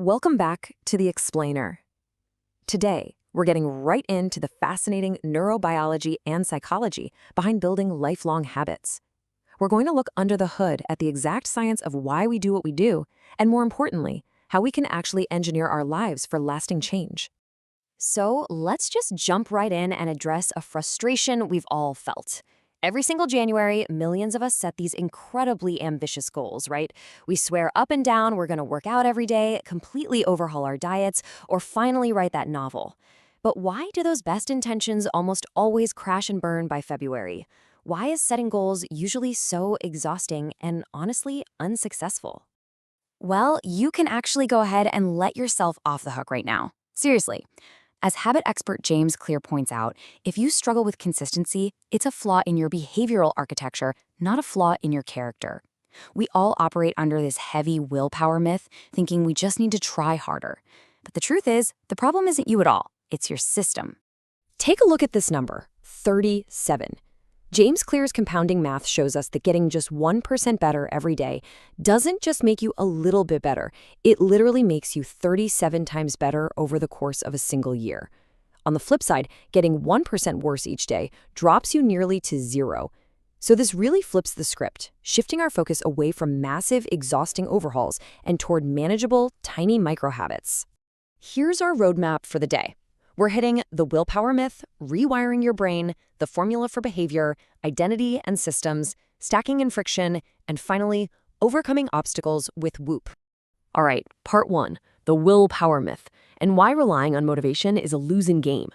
Welcome back to The Explainer. Today, we're getting right into the fascinating neurobiology and psychology behind building lifelong habits. We're going to look under the hood at the exact science of why we do what we do, and more importantly, how we can actually engineer our lives for lasting change. So let's just jump right in and address a frustration we've all felt. Every single January, millions of us set these incredibly ambitious goals, right? We swear up and down we're going to work out every day, completely overhaul our diets, or finally write that novel. But why do those best intentions almost always crash and burn by February? Why is setting goals usually so exhausting and honestly unsuccessful? Well, you can actually go ahead and let yourself off the hook right now. Seriously. As habit expert James Clear points out, if you struggle with consistency, it's a flaw in your behavioral architecture, not a flaw in your character. We all operate under this heavy willpower myth, thinking we just need to try harder. But the truth is, the problem isn't you at all, it's your system. Take a look at this number, 37. James Clear's compounding math shows us that getting just 1% better every day doesn't just make you a little bit better, it literally makes you 37 times better over the course of a single year. On the flip side, getting 1% worse each day drops you nearly to zero. So this really flips the script, shifting our focus away from massive, exhausting overhauls and toward manageable, tiny micro-habits. Here's our roadmap for the day. We're hitting the willpower myth, rewiring your brain, the formula for behavior, identity and systems, stacking and friction, and finally, overcoming obstacles with Whoop. All right, part 1, the willpower myth, and why relying on motivation is a losing game.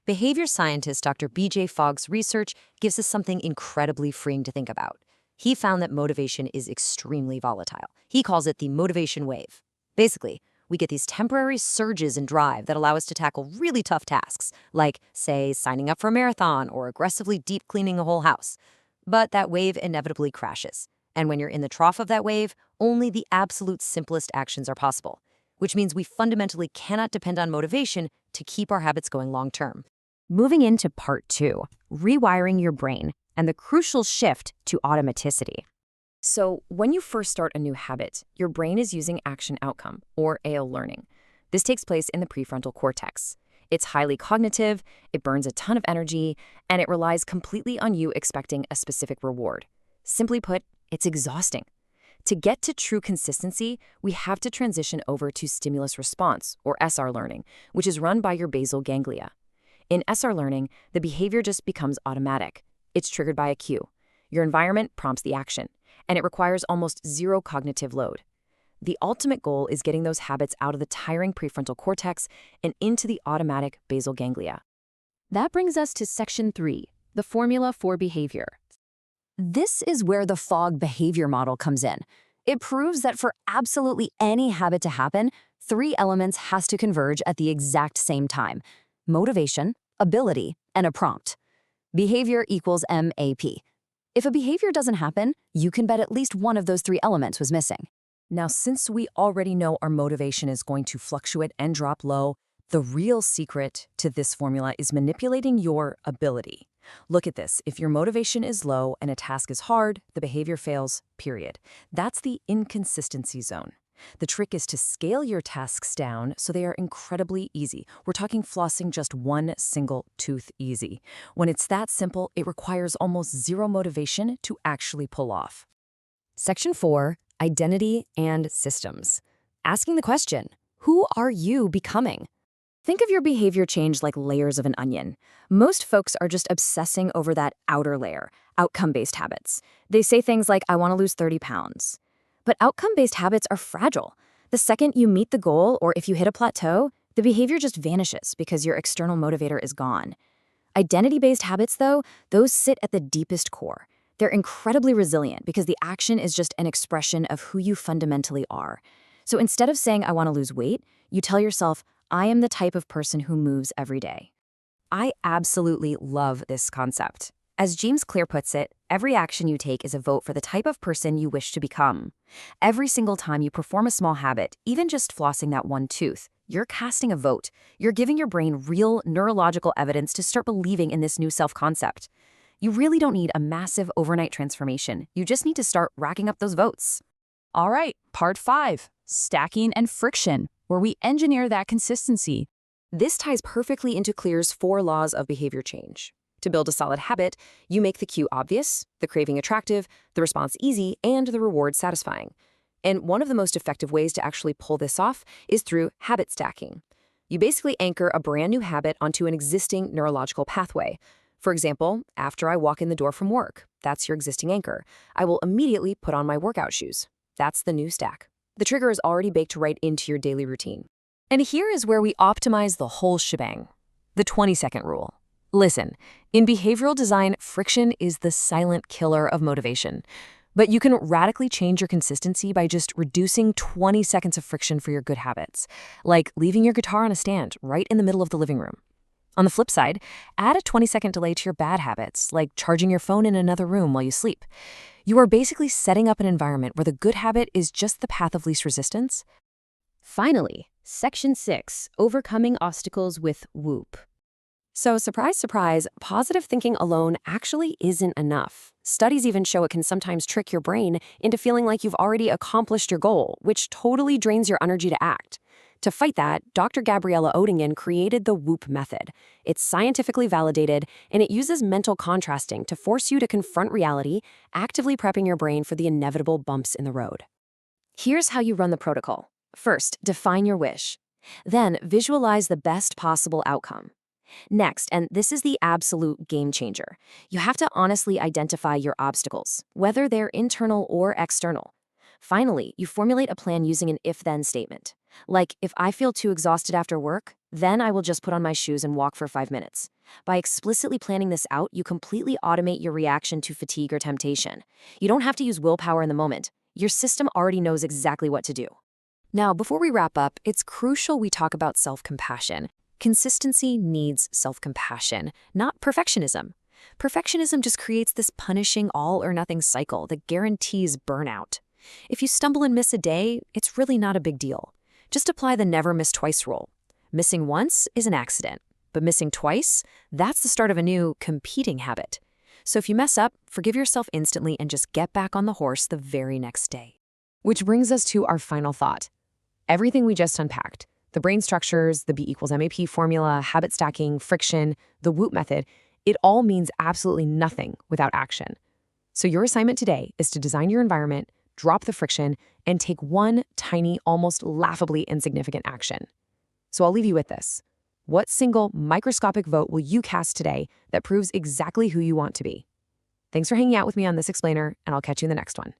Behavior scientist Dr. B.J. Fogg's research gives us something incredibly freeing to think about. He found that motivation is extremely volatile. He calls it the motivation wave. Basically, we get these temporary surges in drive that allow us to tackle really tough tasks, like, say, signing up for a marathon or aggressively deep cleaning a whole house. But that wave inevitably crashes. And when you're in the trough of that wave, only the absolute simplest actions are possible, which means we fundamentally cannot depend on motivation to keep our habits going long term. Moving into part 2, rewiring your brain and the crucial shift to automaticity. So when you first start a new habit, your brain is using action outcome, or AL learning. This takes place in the prefrontal cortex. It's highly cognitive, it burns a ton of energy, and it relies completely on you expecting a specific reward. Simply put, it's exhausting. To get to true consistency, we have to transition over to stimulus response, or SR learning, which is run by your basal ganglia. In SR learning, the behavior just becomes automatic. It's triggered by a cue. Your environment prompts the action, and it requires almost zero cognitive load. The ultimate goal is getting those habits out of the tiring prefrontal cortex and into the automatic basal ganglia. That brings us to section 3, the formula for behavior. This is where the Fogg behavior model comes in. It proves that for absolutely any habit to happen, 3 elements has to converge at the exact same time: motivation, ability, and a prompt. Behavior equals MAP. If a behavior doesn't happen, you can bet at least one of those 3 elements was missing. Now, since we already know our motivation is going to fluctuate and drop low, the real secret to this formula is manipulating your ability. Look at this. If your motivation is low and a task is hard, the behavior fails, period. That's the inconsistency zone. The trick is to scale your tasks down so they are incredibly easy. We're talking flossing just one single tooth easy. When it's that simple, it requires almost zero motivation to actually pull off. Section 4, identity and systems. Asking the question, who are you becoming? Think of your behavior change like layers of an onion. Most folks are just obsessing over that outer layer, outcome-based habits. They say things like, I want to lose 30 pounds. But outcome-based habits are fragile. The second you meet the goal, or if you hit a plateau, the behavior just vanishes because your external motivator is gone. Identity-based habits, though, those sit at the deepest core. They're incredibly resilient because the action is just an expression of who you fundamentally are. So instead of saying, I want to lose weight, you tell yourself, I am the type of person who moves every day. I absolutely love this concept. As James Clear puts it, every action you take is a vote for the type of person you wish to become. Every single time you perform a small habit, even just flossing that one tooth, you're casting a vote. You're giving your brain real neurological evidence to start believing in this new self-concept. You really don't need a massive overnight transformation. You just need to start racking up those votes. All right, part 5, stacking, and friction, where we engineer that consistency. This ties perfectly into Clear's 4 laws of behavior change. To build a solid habit, you make the cue obvious, the craving attractive, the response easy, and the reward satisfying. And one of the most effective ways to actually pull this off is through habit stacking. You basically anchor a brand new habit onto an existing neurological pathway. For example, after I walk in the door from work, that's your existing anchor, I will immediately put on my workout shoes. That's the new stack. The trigger is already baked right into your daily routine. And here is where we optimize the whole shebang. The 20-second rule. Listen, in behavioral design, friction is the silent killer of motivation. But you can radically change your consistency by just reducing 20 seconds of friction for your good habits, like leaving your guitar on a stand right in the middle of the living room. On the flip side, add a 20-second delay to your bad habits, like charging your phone in another room while you sleep. You are basically setting up an environment where the good habit is just the path of least resistance. Finally, Section 6, Overcoming Obstacles with Whoop. So, surprise, surprise, positive thinking alone actually isn't enough. Studies even show it can sometimes trick your brain into feeling like you've already accomplished your goal, which totally drains your energy to act. To fight that, Dr. Gabriella Oettingen created the Whoop method. It's scientifically validated, and it uses mental contrasting to force you to confront reality, actively prepping your brain for the inevitable bumps in the road. Here's how you run the protocol. First, define your wish. Then, visualize the best possible outcome. Next, and this is the absolute game changer, you have to honestly identify your obstacles, whether they're internal or external. Finally, you formulate a plan using an if-then statement. Like, if I feel too exhausted after work, then I will just put on my shoes and walk for 5 minutes. By explicitly planning this out, you completely automate your reaction to fatigue or temptation. You don't have to use willpower in the moment. Your system already knows exactly what to do. Now, before we wrap up, it's crucial we talk about self-compassion. Consistency needs self-compassion, not perfectionism. Perfectionism just creates this punishing all-or-nothing cycle that guarantees burnout. If you stumble and miss a day, it's really not a big deal. Just apply the never miss twice rule. Missing once is an accident, but missing twice, that's the start of a new competing habit. So if you mess up, forgive yourself instantly and just get back on the horse the very next day. Which brings us to our final thought. Everything we just unpacked, the brain structures, the B=MAP formula, habit stacking, friction, the Whoop method, it all means absolutely nothing without action. So your assignment today is to design your environment, drop the friction, and take one tiny, almost laughably insignificant action. So I'll leave you with this. What single microscopic vote will you cast today that proves exactly who you want to be? Thanks for hanging out with me on this explainer, and I'll catch you in the next one.